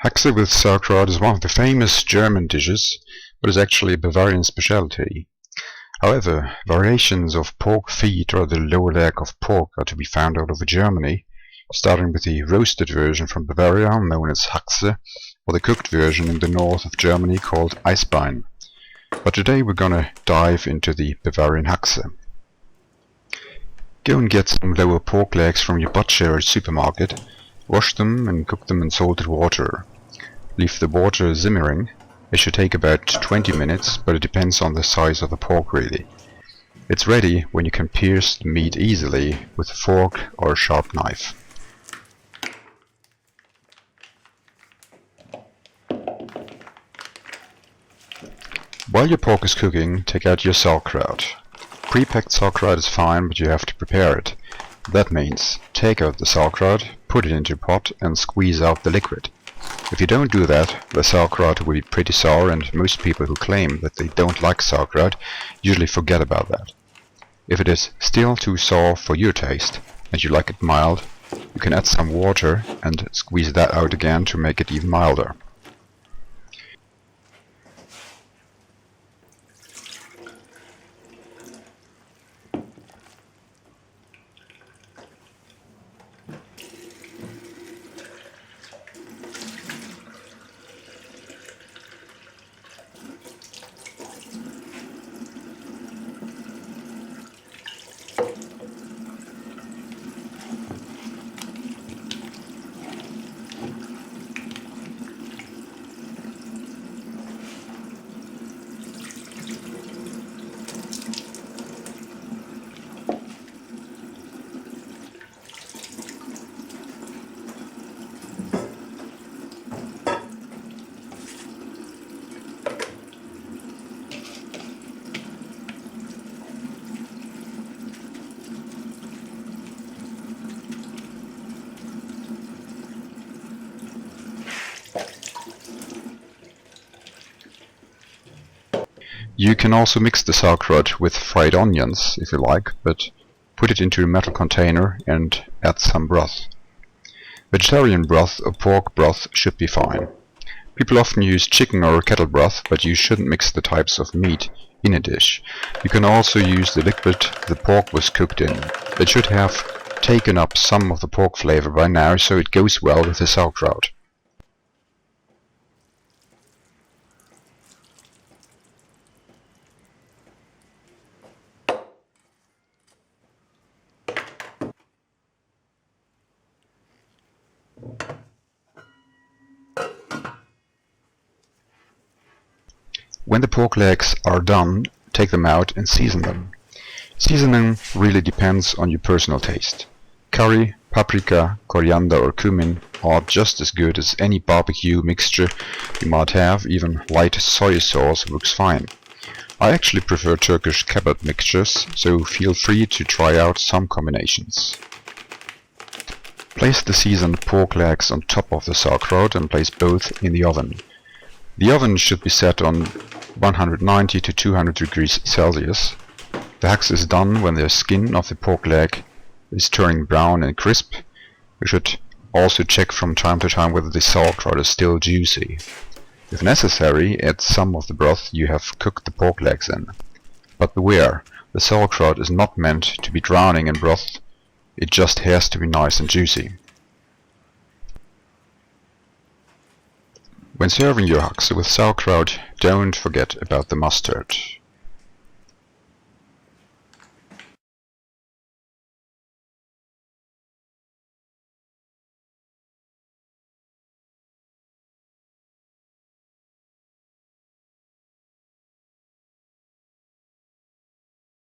Haxe with sauerkraut is one of the famous German dishes, but is actually a Bavarian speciality. However, variations of pork feet or the lower leg of pork are to be found all over Germany, starting with the roasted version from Bavaria known as Haxe, or the cooked version in the north of Germany called EISBEIN. But today we're gonna dive into the Bavarian HAXE. Go and get some lower pork legs from your butcher or supermarket, wash them and cook them in salted water. Leave the water simmering. It should take about 20 minutes, but it depends on the size of the pork really. It's ready when you can pierce the meat easily with a fork or a sharp knife. While your pork is cooking, take out your sauerkraut. Pre-packed sauerkraut is fine, but you have to prepare it. That means take out the sauerkraut, put it into a pot and squeeze out the liquid. If you don't do that, the sauerkraut will be pretty sour, and most people who claim that they don't like sauerkraut usually forget about that. If it is still too sour for your taste and you like it mild, you can add some water and squeeze that out again to make it even milder. You can also mix the sauerkraut with fried onions if you like, but put it into a metal container and add some broth. Vegetarian broth or pork broth should be fine. People often use chicken or kettle broth, but you shouldn't mix the types of meat in a dish. You can also use the liquid the pork was cooked in. It should have taken up some of the pork flavor by now, so it goes well with the sauerkraut. When the pork legs are done, take them out and season them. Seasoning really depends on your personal taste. Curry, paprika, coriander or cumin are just as good as any barbecue mixture you might have. Even light soy sauce works fine. I actually prefer Turkish kebab mixtures, so feel free to try out some combinations. Place the seasoned pork legs on top of the sauerkraut and place both in the oven. The oven should be set on 190 to 200 degrees Celsius. The haxe is done when the skin of the pork leg is turning brown and crisp. You should also check from time to time whether the sauerkraut is still juicy. If necessary, add some of the broth you have cooked the pork legs in. But beware, the sauerkraut is not meant to be drowning in broth, it just has to be nice and juicy. When serving your haxe with sauerkraut, don't forget about the mustard.